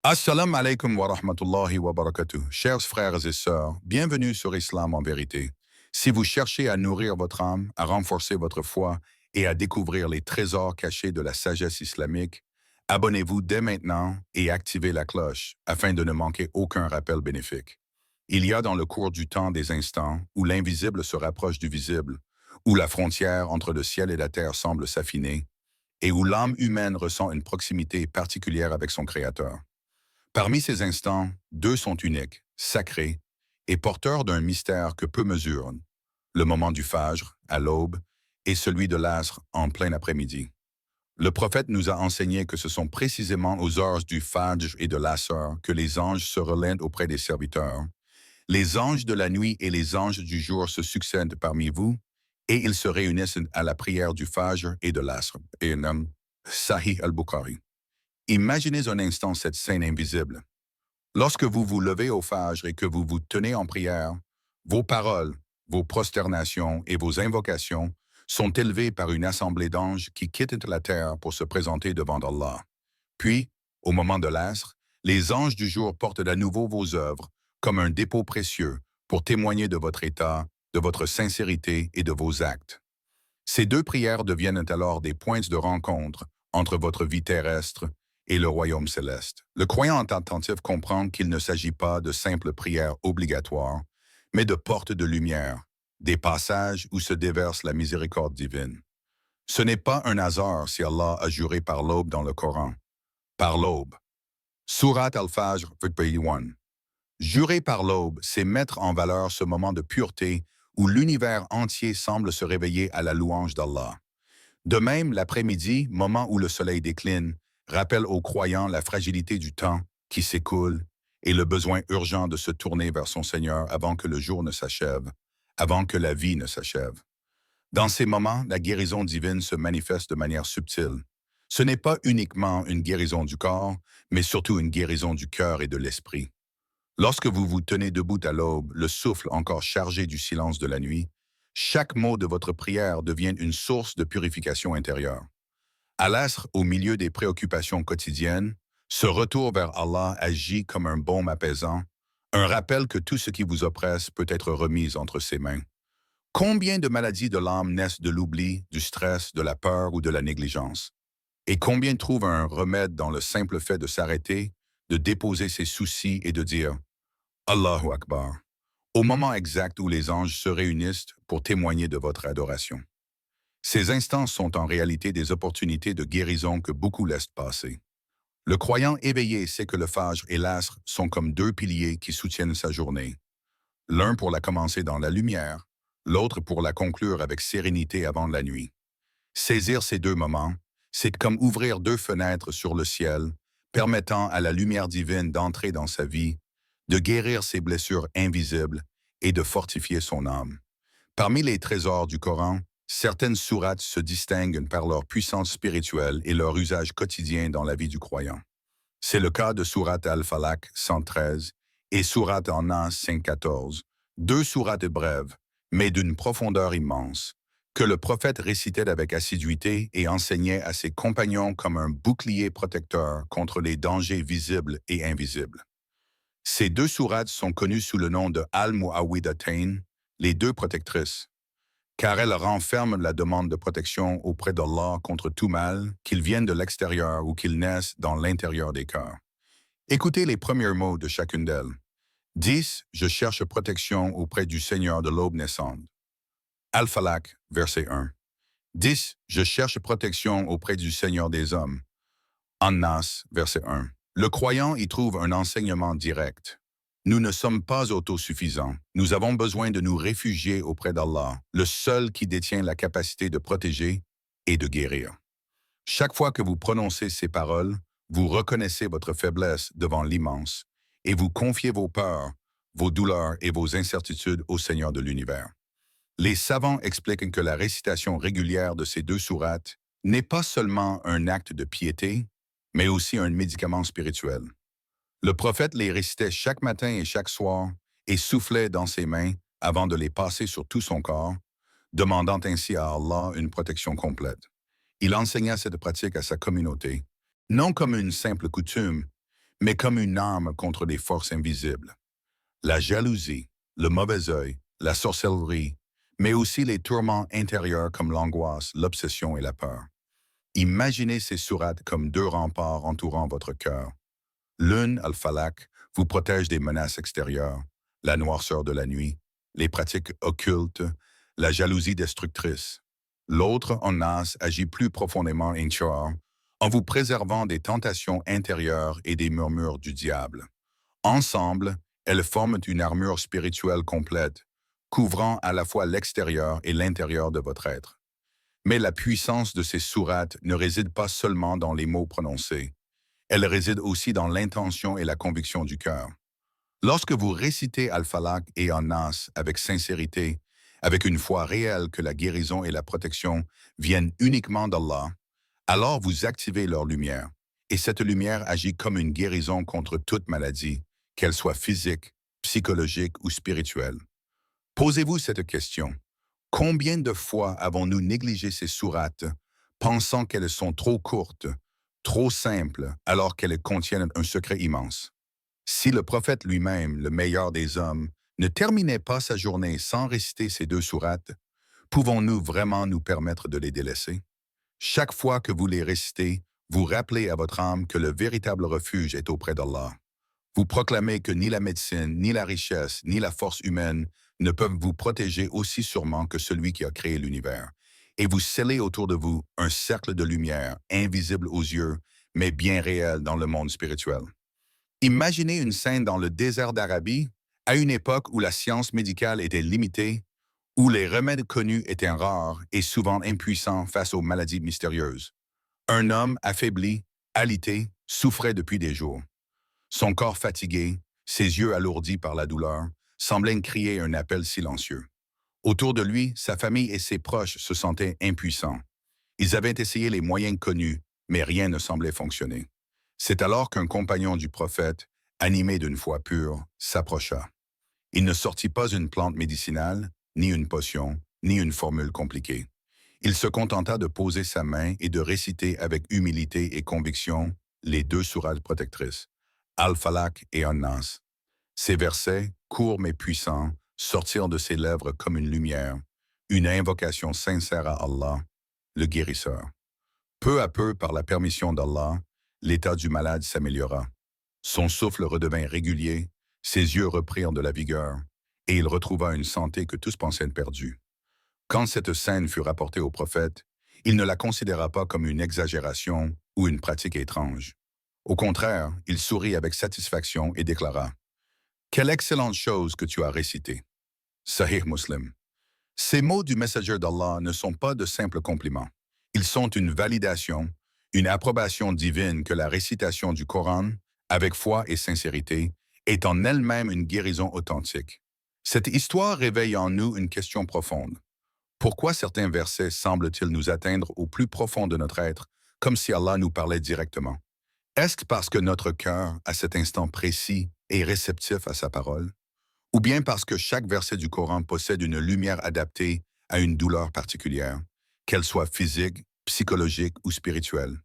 Assalamu alaikum wa rahmatullahi wa barakatuh. Chers frères et sœurs, bienvenue sur Islam en vérité. Si vous cherchez à nourrir votre âme, à renforcer votre foi et à découvrir les trésors cachés de la sagesse islamique, abonnez-vous dès maintenant et activez la cloche afin de ne manquer aucun rappel bénéfique. Il y a dans le cours du temps des instants où l'invisible se rapproche du visible, où la frontière entre le ciel et la terre semble s'affiner et où l'âme humaine ressent une proximité particulière avec son Créateur. Parmi ces instants, deux sont uniques, sacrés et porteurs d'un mystère que peu mesurent, le moment du Fajr, à l'aube, et celui de l'Asr, en plein après-midi. Le prophète nous a enseigné que ce sont précisément aux heures du Fajr et de l'Asr que les anges se relaient auprès des serviteurs. Les anges de la nuit et les anges du jour se succèdent parmi vous, et ils se réunissent à la prière du Fajr et de l'Asr. Et Sahih al-Bukhari. Imaginez un instant cette scène invisible. Lorsque vous vous levez au Fajr et que vous vous tenez en prière, vos paroles, vos prosternations et vos invocations sont élevées par une assemblée d'anges qui quittent la terre pour se présenter devant Allah. Puis, au moment de l'asr, les anges du jour portent à nouveau vos œuvres comme un dépôt précieux pour témoigner de votre état, de votre sincérité et de vos actes. Ces deux prières deviennent alors des points de rencontre entre votre vie terrestre et le royaume céleste. Le croyant attentif comprend qu'il ne s'agit pas de simples prières obligatoires, mais de portes de lumière, des passages où se déverse la miséricorde divine. Ce n'est pas un hasard si Allah a juré par l'aube dans le Coran. Par l'aube. Surat al-Fajr, verset 1. Jurer par l'aube, c'est mettre en valeur ce moment de pureté où l'univers entier semble se réveiller à la louange d'Allah. De même, l'après-midi, moment où le soleil décline, rappelle aux croyants la fragilité du temps qui s'écoule et le besoin urgent de se tourner vers son Seigneur avant que le jour ne s'achève, avant que la vie ne s'achève. Dans ces moments, la guérison divine se manifeste de manière subtile. Ce n'est pas uniquement une guérison du corps, mais surtout une guérison du cœur et de l'esprit. Lorsque vous vous tenez debout à l'aube, le souffle encore chargé du silence de la nuit, chaque mot de votre prière devient une source de purification intérieure. À l'asr, au milieu des préoccupations quotidiennes, ce retour vers Allah agit comme un baume apaisant, un rappel que tout ce qui vous oppresse peut être remis entre ses mains. Combien de maladies de l'âme naissent de l'oubli, du stress, de la peur ou de la négligence? Et combien trouvent un remède dans le simple fait de s'arrêter, de déposer ses soucis et de dire Allahu Akbar, au moment exact où les anges se réunissent pour témoigner de votre adoration. Ces instants sont en réalité des opportunités de guérison que beaucoup laissent passer. Le croyant éveillé sait que le Fajr et l'Asr sont comme deux piliers qui soutiennent sa journée. L'un pour la commencer dans la lumière, l'autre pour la conclure avec sérénité avant la nuit. Saisir ces deux moments, c'est comme ouvrir deux fenêtres sur le ciel, permettant à la lumière divine d'entrer dans sa vie, de guérir ses blessures invisibles et de fortifier son âme. Parmi les trésors du Coran, certaines sourates se distinguent par leur puissance spirituelle et leur usage quotidien dans la vie du croyant. C'est le cas de sourate Al-Falaq 113 et sourate An-Nas 514, deux sourates brèves, mais d'une profondeur immense, que le prophète récitait avec assiduité et enseignait à ses compagnons comme un bouclier protecteur contre les dangers visibles et invisibles. Ces deux sourates sont connues sous le nom de Al-Mu'awwidatayn, les deux protectrices, car elles renferment la demande de protection auprès d'Allah contre tout mal, qu'il vienne de l'extérieur ou qu'il naisse dans l'intérieur des cœurs. Écoutez les premiers mots de chacune d'elles. 10. Je cherche protection auprès du Seigneur de l'aube naissante. Al-Falaq, verset 1. 10. Je cherche protection auprès du Seigneur des hommes. An-Nas, verset 1. Le croyant y trouve un enseignement direct. Nous ne sommes pas autosuffisants. Nous avons besoin de nous réfugier auprès d'Allah, le seul qui détient la capacité de protéger et de guérir. Chaque fois que vous prononcez ces paroles, vous reconnaissez votre faiblesse devant l'immense et vous confiez vos peurs, vos douleurs et vos incertitudes au Seigneur de l'univers. Les savants expliquent que la récitation régulière de ces deux sourates n'est pas seulement un acte de piété, mais aussi un médicament spirituel. Le prophète les récitait chaque matin et chaque soir et soufflait dans ses mains avant de les passer sur tout son corps, demandant ainsi à Allah une protection complète. Il enseigna cette pratique à sa communauté, non comme une simple coutume, mais comme une arme contre des forces invisibles. La jalousie, le mauvais œil, la sorcellerie, mais aussi les tourments intérieurs comme l'angoisse, l'obsession et la peur. Imaginez ces sourates comme deux remparts entourant votre cœur. L'une, Al-Falaq, vous protège des menaces extérieures, la noirceur de la nuit, les pratiques occultes, la jalousie destructrice. L'autre, An-Nas, agit plus profondément, Inchar, en vous préservant des tentations intérieures et des murmures du diable. Ensemble, elles forment une armure spirituelle complète, couvrant à la fois l'extérieur et l'intérieur de votre être. Mais la puissance de ces sourates ne réside pas seulement dans les mots prononcés. Elle réside aussi dans l'intention et la conviction du cœur. Lorsque vous récitez Al-Falaq et An-Nas avec sincérité, avec une foi réelle que la guérison et la protection viennent uniquement d'Allah, alors vous activez leur lumière. Et cette lumière agit comme une guérison contre toute maladie, qu'elle soit physique, psychologique ou spirituelle. Posez-vous cette question. Combien de fois avons-nous négligé ces sourates, pensant qu'elles sont trop courtes, trop simples, alors qu'elles contiennent un secret immense? Si le prophète lui-même, le meilleur des hommes, ne terminait pas sa journée sans réciter ces deux sourates, pouvons-nous vraiment nous permettre de les délaisser? Chaque fois que vous les récitez, vous rappelez à votre âme que le véritable refuge est auprès d'Allah. Vous proclamez que ni la médecine, ni la richesse, ni la force humaine ne peuvent vous protéger aussi sûrement que celui qui a créé l'univers. Et vous scellez autour de vous un cercle de lumière, invisible aux yeux, mais bien réel dans le monde spirituel. Imaginez une scène dans le désert d'Arabie, à une époque où la science médicale était limitée, où les remèdes connus étaient rares et souvent impuissants face aux maladies mystérieuses. Un homme affaibli, alité, souffrait depuis des jours. Son corps fatigué, ses yeux alourdis par la douleur, semblait crier un appel silencieux. Autour de lui, sa famille et ses proches se sentaient impuissants. Ils avaient essayé les moyens connus, mais rien ne semblait fonctionner. C'est alors qu'un compagnon du prophète, animé d'une foi pure, s'approcha. Il ne sortit pas une plante médicinale, ni une potion, ni une formule compliquée. Il se contenta de poser sa main et de réciter avec humilité et conviction les deux sourates protectrices, Al-Falaq et An-Nas. Ces versets, courts mais puissants, sortirent de ses lèvres comme une lumière, une invocation sincère à Allah, le guérisseur. Peu à peu, par la permission d'Allah, l'état du malade s'améliora. Son souffle redevint régulier, ses yeux reprirent de la vigueur, et il retrouva une santé que tous pensaient perdue. Quand cette scène fut rapportée au prophète, il ne la considéra pas comme une exagération ou une pratique étrange. Au contraire, il sourit avec satisfaction et déclara « Quelle excellente chose que tu as récitée !» Sahih Muslim. Ces mots du messager d'Allah ne sont pas de simples compliments. Ils sont une validation, une approbation divine que la récitation du Coran, avec foi et sincérité, est en elle-même une guérison authentique. Cette histoire réveille en nous une question profonde. Pourquoi certains versets semblent-ils nous atteindre au plus profond de notre être, comme si Allah nous parlait directement? Est-ce parce que notre cœur, à cet instant précis, est réceptif à sa parole? Ou bien parce que chaque verset du Coran possède une lumière adaptée à une douleur particulière, qu'elle soit physique, psychologique ou spirituelle?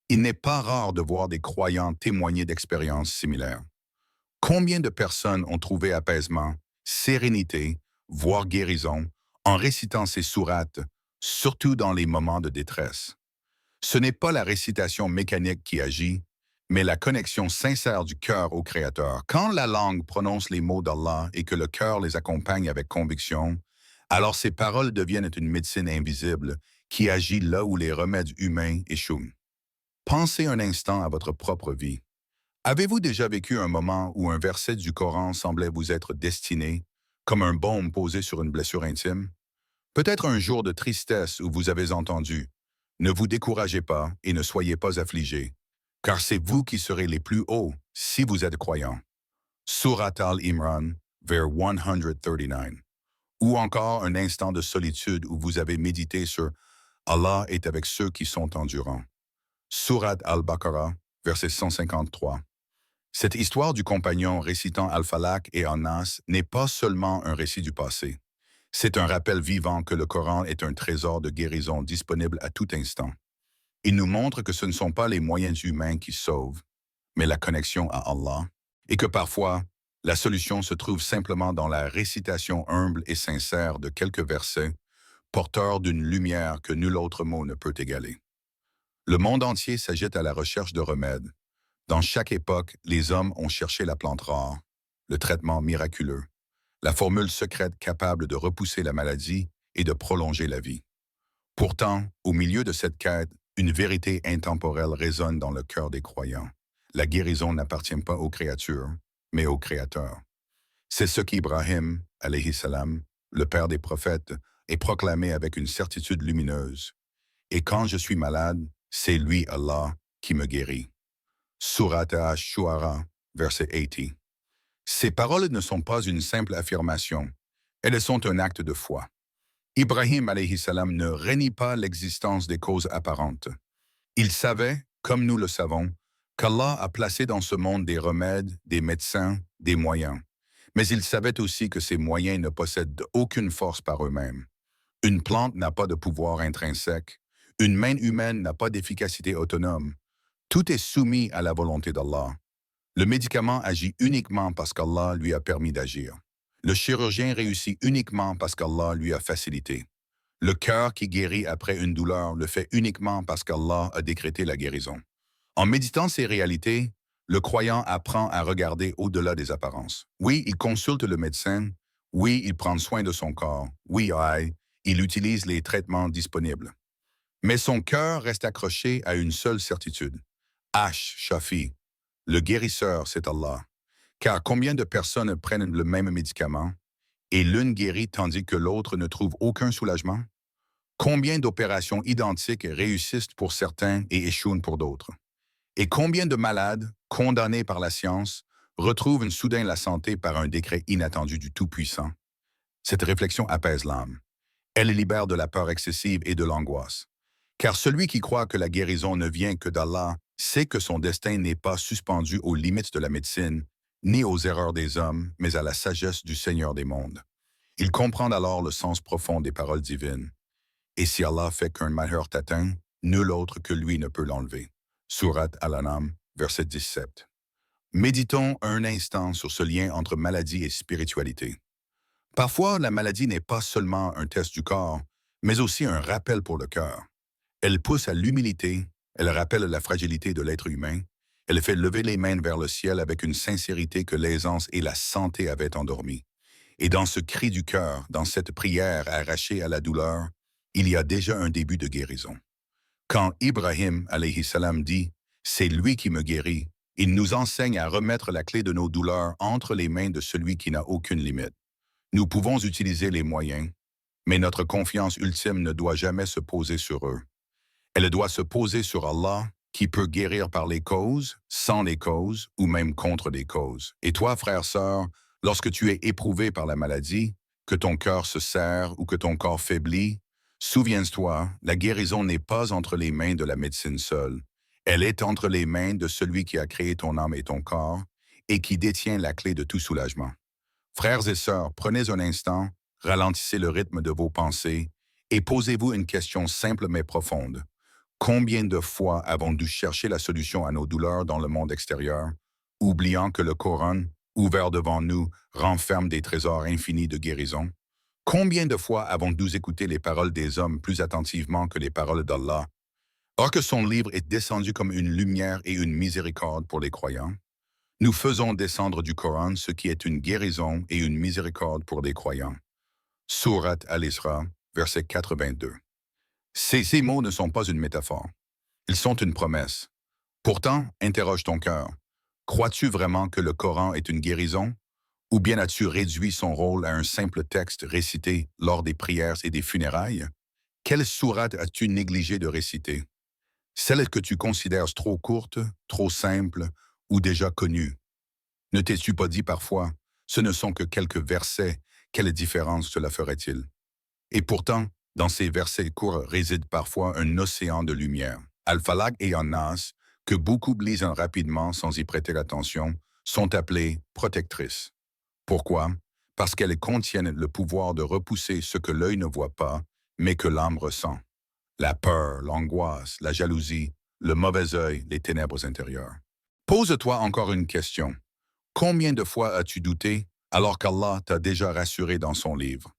Il n'est pas rare de voir des croyants témoigner d'expériences similaires. Combien de personnes ont trouvé apaisement, sérénité, voire guérison, en récitant ces sourates, surtout dans les moments de détresse? Ce n'est pas la récitation mécanique qui agit, mais la connexion sincère du cœur au Créateur. Quand la langue prononce les mots d'Allah et que le cœur les accompagne avec conviction, alors ces paroles deviennent une médecine invisible qui agit là où les remèdes humains échouent. Pensez un instant à votre propre vie. Avez-vous déjà vécu un moment où un verset du Coran semblait vous être destiné, comme un baume posé sur une blessure intime? Peut-être un jour de tristesse où vous avez entendu « Ne vous découragez pas et ne soyez pas affligés, car c'est vous qui serez les plus hauts si vous êtes croyants. » Surat Al-Imran, vers 139. Ou encore un instant de solitude où vous avez médité sur « Allah est avec ceux qui sont endurants. » Surat Al-Baqarah, verset 153. Cette histoire du compagnon récitant Al-Falaq et An-Nas n'est pas seulement un récit du passé. C'est un rappel vivant que le Coran est un trésor de guérison disponible à tout instant. Il nous montre que ce ne sont pas les moyens humains qui sauvent, mais la connexion à Allah, et que parfois, la solution se trouve simplement dans la récitation humble et sincère de quelques versets, porteurs d'une lumière que nul autre mot ne peut égaler. Le monde entier s'agite à la recherche de remèdes. Dans chaque époque, les hommes ont cherché la plante rare, le traitement miraculeux, la formule secrète capable de repousser la maladie et de prolonger la vie. Pourtant, au milieu de cette quête, une vérité intemporelle résonne dans le cœur des croyants. La guérison n'appartient pas aux créatures, mais au Créateur. C'est ce qu'Ibrahim, alayhi salam, le père des prophètes, est proclamé avec une certitude lumineuse. Et quand je suis malade, c'est lui, Allah, qui me guérit. Surat Ash-Shu'ara, verset 80. Ces paroles ne sont pas une simple affirmation, elles sont un acte de foi. Ibrahim alayhi salam ne renie pas l'existence des causes apparentes. Il savait, comme nous le savons, qu'Allah a placé dans ce monde des remèdes, des médecins, des moyens. Mais il savait aussi que ces moyens ne possèdent aucune force par eux-mêmes. Une plante n'a pas de pouvoir intrinsèque. Une main humaine n'a pas d'efficacité autonome. Tout est soumis à la volonté d'Allah. Le médicament agit uniquement parce qu'Allah lui a permis d'agir. Le chirurgien réussit uniquement parce qu'Allah lui a facilité. Le cœur qui guérit après une douleur le fait uniquement parce qu'Allah a décrété la guérison. En méditant ces réalités, le croyant apprend à regarder au-delà des apparences. Oui, il consulte le médecin. Oui, il prend soin de son corps. Oui, il utilise les traitements disponibles. Mais son cœur reste accroché à une seule certitude. Shafi, le guérisseur, c'est Allah. Car combien de personnes prennent le même médicament et l'une guérit tandis que l'autre ne trouve aucun soulagement? Combien d'opérations identiques réussissent pour certains et échouent pour d'autres? Et combien de malades, condamnés par la science, retrouvent soudain la santé par un décret inattendu du Tout-Puissant? Cette réflexion apaise l'âme. Elle libère de la peur excessive et de l'angoisse. Car celui qui croit que la guérison ne vient que d'Allah sait que son destin n'est pas suspendu aux limites de la médecine, ni aux erreurs des hommes, mais à la sagesse du Seigneur des mondes. Il comprend alors le sens profond des paroles divines. Et si Allah fait qu'un malheur t'atteint, nul autre que lui ne peut l'enlever. Surat Al-An'am, verset 17. Méditons un instant sur ce lien entre maladie et spiritualité. Parfois, la maladie n'est pas seulement un test du corps, mais aussi un rappel pour le cœur. Elle pousse à l'humilité, elle rappelle la fragilité de l'être humain, elle fait lever les mains vers le ciel avec une sincérité que l'aisance et la santé avaient endormie. Et dans ce cri du cœur, dans cette prière arrachée à la douleur, il y a déjà un début de guérison. Quand Ibrahim, alayhi salam, dit « C'est lui qui me guérit », il nous enseigne à remettre la clé de nos douleurs entre les mains de celui qui n'a aucune limite. Nous pouvons utiliser les moyens, mais notre confiance ultime ne doit jamais se poser sur eux. Elle doit se poser sur Allah, qui peut guérir par les causes, sans les causes, ou même contre les causes. Et toi, frère, sœur, lorsque tu es éprouvé par la maladie, que ton cœur se serre ou que ton corps faiblit, souviens-toi, la guérison n'est pas entre les mains de la médecine seule. Elle est entre les mains de celui qui a créé ton âme et ton corps et qui détient la clé de tout soulagement. Frères et sœurs, prenez un instant, ralentissez le rythme de vos pensées et posez-vous une question simple mais profonde. Combien de fois avons dû chercher la solution à nos douleurs dans le monde extérieur, oubliant que le Coran, ouvert devant nous, renferme des trésors infinis de guérison? Combien de fois avons dû écouter les paroles des hommes plus attentivement que les paroles d'Allah, or que son livre est descendu comme une lumière et une miséricorde pour les croyants? Nous faisons descendre du Coran ce qui est une guérison et une miséricorde pour les croyants. Surat Al-Isra, verset 82. Ces mots ne sont pas une métaphore. Ils sont une promesse. Pourtant, interroge ton cœur. Crois-tu vraiment que le Coran est une guérison? Ou bien as-tu réduit son rôle à un simple texte récité lors des prières et des funérailles? Quelle sourate as-tu négligé de réciter? Celle que tu considères trop courte, trop simple ou déjà connue? Ne t'es-tu pas dit parfois, ce ne sont que quelques versets, quelle différence cela ferait-il? Et pourtant, dans ces versets courts réside parfois un océan de lumière. Al-Falaq et An-Nas, que beaucoup lisent rapidement sans y prêter attention, sont appelées protectrices. Pourquoi? Parce qu'elles contiennent le pouvoir de repousser ce que l'œil ne voit pas, mais que l'âme ressent. La peur, l'angoisse, la jalousie, le mauvais œil, les ténèbres intérieures. Pose-toi encore une question. Combien de fois as-tu douté alors qu'Allah t'a déjà rassuré dans son livre?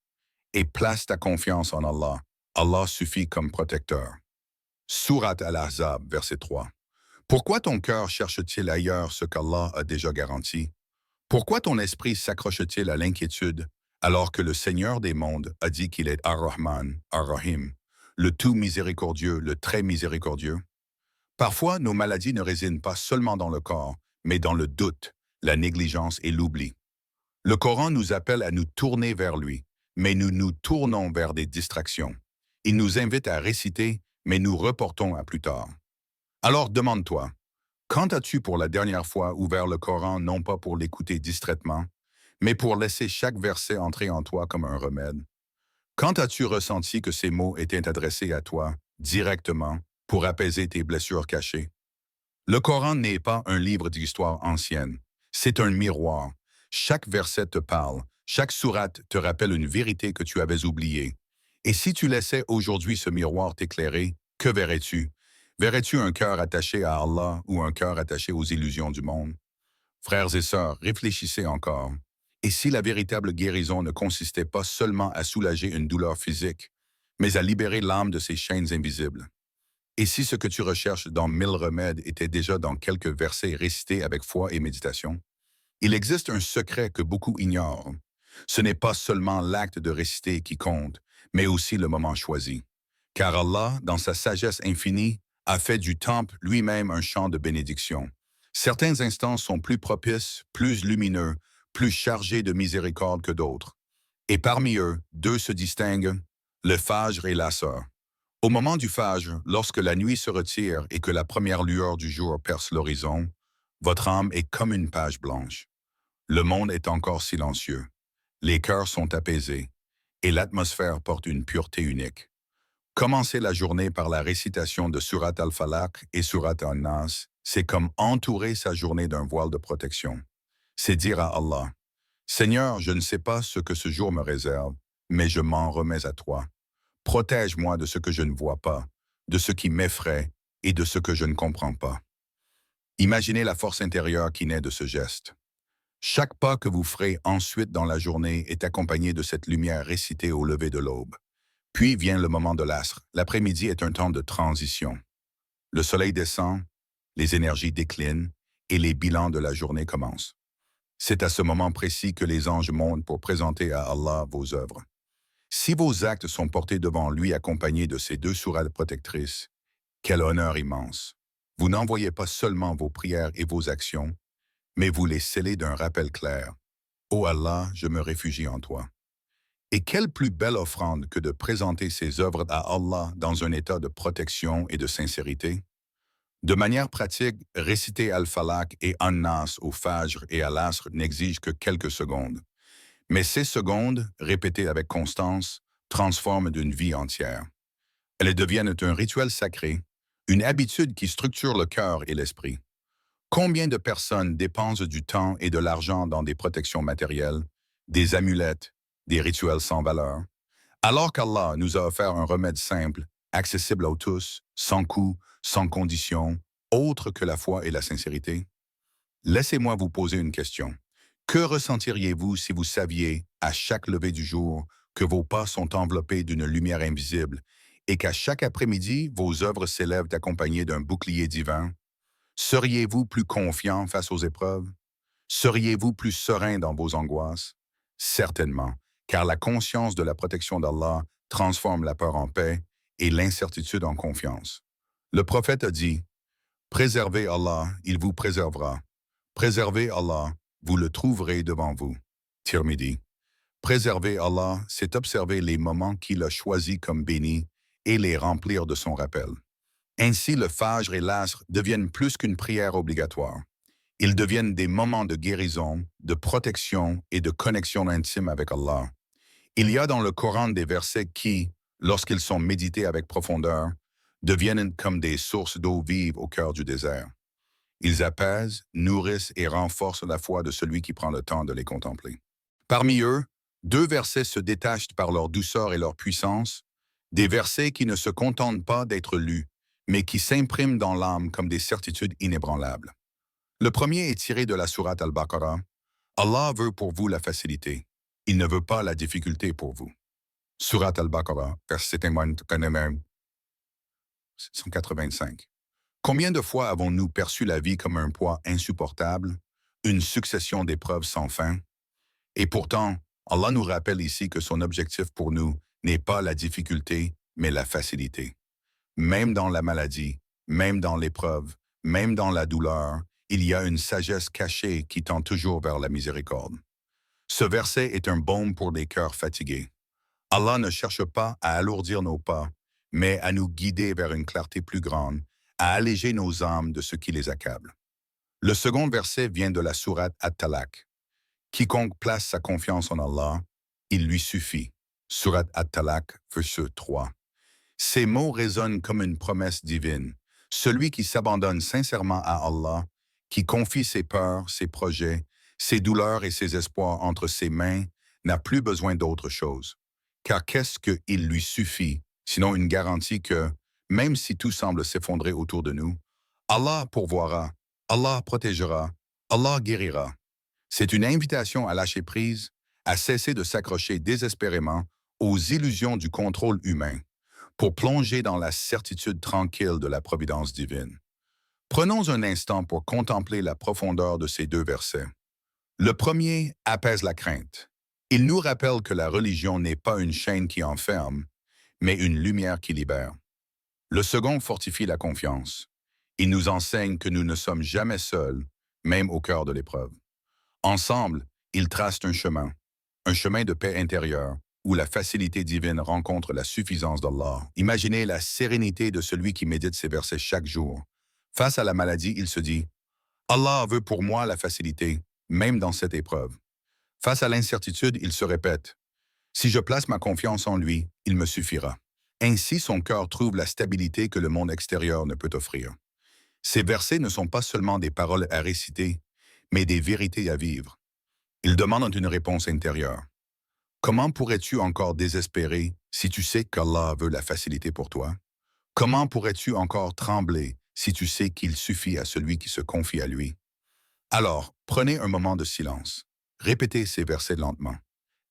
Et place ta confiance en Allah. Allah suffit comme protecteur. Surat Al-Ahzab, verset 3. Pourquoi ton cœur cherche-t-il ailleurs ce qu'Allah a déjà garanti? Pourquoi ton esprit s'accroche-t-il à l'inquiétude alors que le Seigneur des mondes a dit qu'il est Ar-Rahman, Ar-Rahim, le tout miséricordieux, le très miséricordieux? Parfois, nos maladies ne résident pas seulement dans le corps, mais dans le doute, la négligence et l'oubli. Le Coran nous appelle à nous tourner vers lui, mais nous nous tournons vers des distractions. Il nous invite à réciter, mais nous reportons à plus tard. Alors demande-toi, quand as-tu pour la dernière fois ouvert le Coran non pas pour l'écouter distraitement, mais pour laisser chaque verset entrer en toi comme un remède? Quand as-tu ressenti que ces mots étaient adressés à toi, directement, pour apaiser tes blessures cachées? Le Coran n'est pas un livre d'histoire ancienne. C'est un miroir. Chaque verset te parle. Chaque sourate te rappelle une vérité que tu avais oubliée. Et si tu laissais aujourd'hui ce miroir t'éclairer, que verrais-tu? Verrais-tu un cœur attaché à Allah ou un cœur attaché aux illusions du monde? Frères et sœurs, réfléchissez encore. Et si la véritable guérison ne consistait pas seulement à soulager une douleur physique, mais à libérer l'âme de ses chaînes invisibles? Et si ce que tu recherches dans 1000 remèdes était déjà dans quelques versets récités avec foi et méditation? Il existe un secret que beaucoup ignorent. Ce n'est pas seulement l'acte de réciter qui compte, mais aussi le moment choisi. Car Allah, dans sa sagesse infinie, a fait du temple lui-même un champ de bénédiction. Certains instants sont plus propices, plus lumineux, plus chargés de miséricorde que d'autres. Et parmi eux, deux se distinguent, le Fajr et l'Asr. Au moment du Fajr, lorsque la nuit se retire et que la première lueur du jour perce l'horizon, votre âme est comme une page blanche. Le monde est encore silencieux. Les cœurs sont apaisés et l'atmosphère porte une pureté unique. Commencer la journée par la récitation de Surat al-Falaq et Surat al-Nas, c'est comme entourer sa journée d'un voile de protection. C'est dire à Allah, « Seigneur, je ne sais pas ce que ce jour me réserve, mais je m'en remets à toi. Protège-moi de ce que je ne vois pas, de ce qui m'effraie et de ce que je ne comprends pas. » Imaginez la force intérieure qui naît de ce geste. Chaque pas que vous ferez ensuite dans la journée est accompagné de cette lumière récitée au lever de l'aube. Puis vient le moment de l'asr. L'après-midi est un temps de transition. Le soleil descend, les énergies déclinent et les bilans de la journée commencent. C'est à ce moment précis que les anges montent pour présenter à Allah vos œuvres. Si vos actes sont portés devant lui accompagnés de ces deux sourates protectrices, quel honneur immense! Vous n'envoyez pas seulement vos prières et vos actions, mais vous les scellez d'un rappel clair. Ô Allah, je me réfugie en toi. Et quelle plus belle offrande que de présenter ces œuvres à Allah dans un état de protection et de sincérité? De manière pratique, réciter Al-Falaq et An-Nas au Fajr et à l'Asr n'exige que quelques secondes. Mais ces secondes, répétées avec constance, transforment d'une vie entière. Elles deviennent un rituel sacré, une habitude qui structure le cœur et l'esprit. Combien de personnes dépensent du temps et de l'argent dans des protections matérielles, des amulettes, des rituels sans valeur, alors qu'Allah nous a offert un remède simple, accessible à tous, sans coût, sans condition, autre que la foi et la sincérité? Laissez-moi vous poser une question. Que ressentiriez-vous si vous saviez, à chaque lever du jour, que vos pas sont enveloppés d'une lumière invisible et qu'à chaque après-midi, vos œuvres s'élèvent accompagnées d'un bouclier divin? Seriez-vous plus confiant face aux épreuves? Seriez-vous plus serein dans vos angoisses? Certainement, car la conscience de la protection d'Allah transforme la peur en paix et l'incertitude en confiance. Le prophète a dit, « Préservez Allah, il vous préservera. Préservez Allah, vous le trouverez devant vous. » Tirmidhi. Préserver Allah, c'est observer les moments qu'il a choisis comme bénis et les remplir de son rappel. Ainsi, le Fajr et l'Asr deviennent plus qu'une prière obligatoire. Ils deviennent des moments de guérison, de protection et de connexion intime avec Allah. Il y a dans le Coran des versets qui, lorsqu'ils sont médités avec profondeur, deviennent comme des sources d'eau vive au cœur du désert. Ils apaisent, nourrissent et renforcent la foi de celui qui prend le temps de les contempler. Parmi eux, deux versets se détachent par leur douceur et leur puissance, des versets qui ne se contentent pas d'être lus, mais qui s'impriment dans l'âme comme des certitudes inébranlables. Le premier est tiré de la sourate Al-Baqarah. Allah veut pour vous la facilité. Il ne veut pas la difficulté pour vous. Sourate Al-Baqarah, verset 185. Combien de fois avons-nous perçu la vie comme un poids insupportable, une succession d'épreuves sans fin? Et pourtant, Allah nous rappelle ici que son objectif pour nous n'est pas la difficulté, mais la facilité. Même dans la maladie, même dans l'épreuve, même dans la douleur, il y a une sagesse cachée qui tend toujours vers la miséricorde. Ce verset est un baume pour les cœurs fatigués. Allah ne cherche pas à alourdir nos pas, mais à nous guider vers une clarté plus grande, à alléger nos âmes de ce qui les accable. Le second verset vient de la sourate At-Talaq. Quiconque place sa confiance en Allah, il lui suffit. Sourate At-Talaq, verset 3. Ces mots résonnent comme une promesse divine. Celui qui s'abandonne sincèrement à Allah, qui confie ses peurs, ses projets, ses douleurs et ses espoirs entre ses mains, n'a plus besoin d'autre chose. Car qu'est-ce qu'il lui suffit, sinon une garantie que, même si tout semble s'effondrer autour de nous, Allah pourvoira, Allah protégera, Allah guérira. C'est une invitation à lâcher prise, à cesser de s'accrocher désespérément aux illusions du contrôle humain, pour plonger dans la certitude tranquille de la providence divine. Prenons un instant pour contempler la profondeur de ces deux versets. Le premier apaise la crainte. Il nous rappelle que la religion n'est pas une chaîne qui enferme, mais une lumière qui libère. Le second fortifie la confiance. Il nous enseigne que nous ne sommes jamais seuls, même au cœur de l'épreuve. Ensemble, ils tracent un chemin de paix intérieure, où la facilité divine rencontre la suffisance d'Allah. Imaginez la sérénité de celui qui médite ces versets chaque jour. Face à la maladie, il se dit « Allah veut pour moi la facilité, même dans cette épreuve. » Face à l'incertitude, il se répète « Si je place ma confiance en lui, il me suffira. » Ainsi, son cœur trouve la stabilité que le monde extérieur ne peut offrir. Ces versets ne sont pas seulement des paroles à réciter, mais des vérités à vivre. Ils demandent une réponse intérieure. Comment pourrais-tu encore désespérer si tu sais qu'Allah veut la facilité pour toi? Comment pourrais-tu encore trembler si tu sais qu'il suffit à celui qui se confie à lui? Alors, prenez un moment de silence. Répétez ces versets lentement.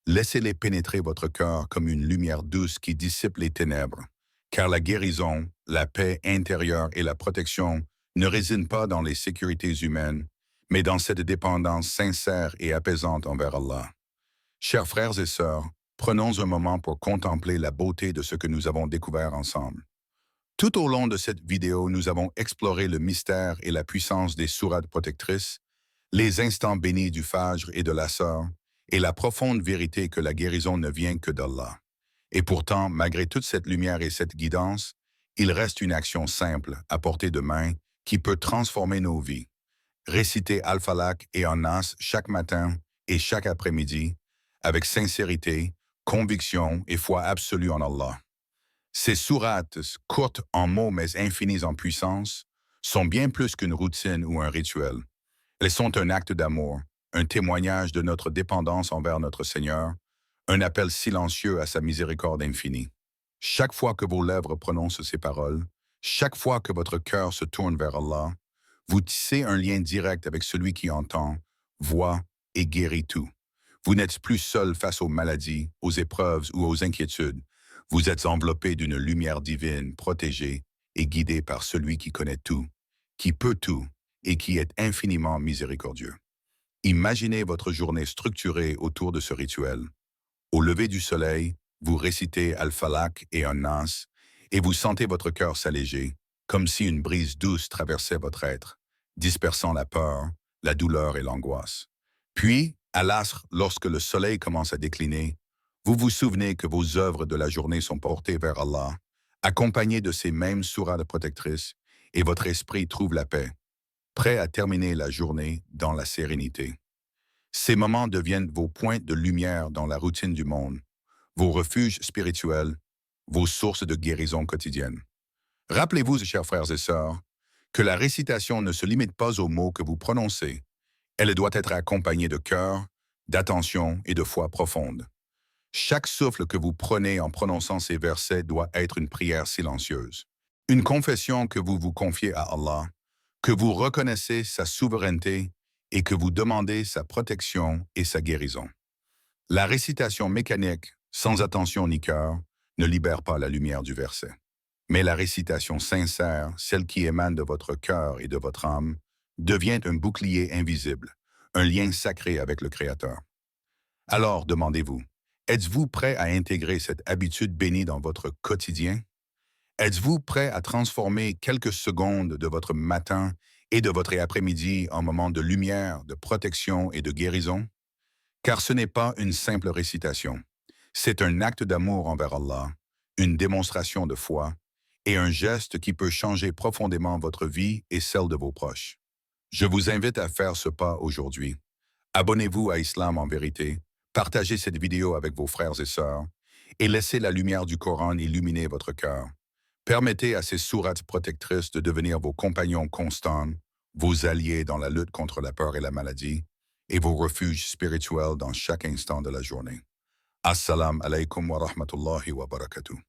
Laissez-les pénétrer votre cœur comme une lumière douce qui dissipe les ténèbres, car la guérison, la paix intérieure et la protection ne résident pas dans les sécurités humaines, mais dans cette dépendance sincère et apaisante envers Allah. Chers frères et sœurs, prenons un moment pour contempler la beauté de ce que nous avons découvert ensemble. Tout au long de cette vidéo, nous avons exploré le mystère et la puissance des sourates protectrices, les instants bénis du Fajr et de l'Asr, et la profonde vérité que la guérison ne vient que d'Allah. Et pourtant, malgré toute cette lumière et cette guidance, il reste une action simple, à portée de main, qui peut transformer nos vies. Réciter Al-Falaq et An-Nas chaque matin et chaque après-midi, avec sincérité, conviction et foi absolue en Allah. Ces sourates, courtes en mots mais infinies en puissance, sont bien plus qu'une routine ou un rituel. Elles sont un acte d'amour, un témoignage de notre dépendance envers notre Seigneur, un appel silencieux à sa miséricorde infinie. Chaque fois que vos lèvres prononcent ces paroles, chaque fois que votre cœur se tourne vers Allah, vous tissez un lien direct avec celui qui entend, voit et guérit tout. Vous n'êtes plus seul face aux maladies, aux épreuves ou aux inquiétudes. Vous êtes enveloppé d'une lumière divine, protégé et guidé par celui qui connaît tout, qui peut tout et qui est infiniment miséricordieux. Imaginez votre journée structurée autour de ce rituel. Au lever du soleil, vous récitez Al-Falaq et An-Nas et vous sentez votre cœur s'alléger, comme si une brise douce traversait votre être, dispersant la peur, la douleur et l'angoisse. Puis, à l'asr, lorsque le soleil commence à décliner, vous vous souvenez que vos œuvres de la journée sont portées vers Allah, accompagnées de ces mêmes sourates protectrices, et votre esprit trouve la paix, prêt à terminer la journée dans la sérénité. Ces moments deviennent vos points de lumière dans la routine du monde, vos refuges spirituels, vos sources de guérison quotidienne. Rappelez-vous, chers frères et sœurs, que la récitation ne se limite pas aux mots que vous prononcez. Elle doit être accompagnée de cœur, d'attention et de foi profonde. Chaque souffle que vous prenez en prononçant ces versets doit être une prière silencieuse, une confession que vous vous confiez à Allah, que vous reconnaissez sa souveraineté et que vous demandez sa protection et sa guérison. La récitation mécanique, sans attention ni cœur, ne libère pas la lumière du verset. Mais la récitation sincère, celle qui émane de votre cœur et de votre âme, devient un bouclier invisible, un lien sacré avec le Créateur. Alors, demandez-vous, êtes-vous prêt à intégrer cette habitude bénie dans votre quotidien? Êtes-vous prêt à transformer quelques secondes de votre matin et de votre après-midi en moments de lumière, de protection et de guérison? Car ce n'est pas une simple récitation. C'est un acte d'amour envers Allah, une démonstration de foi et un geste qui peut changer profondément votre vie et celle de vos proches. Je vous invite à faire ce pas aujourd'hui. Abonnez-vous à Islam en vérité, partagez cette vidéo avec vos frères et sœurs et laissez la lumière du Coran illuminer votre cœur. Permettez à ces sourates protectrices de devenir vos compagnons constants, vos alliés dans la lutte contre la peur et la maladie, et vos refuges spirituels dans chaque instant de la journée. Assalamu alaikum wa rahmatullahi wa barakatuh.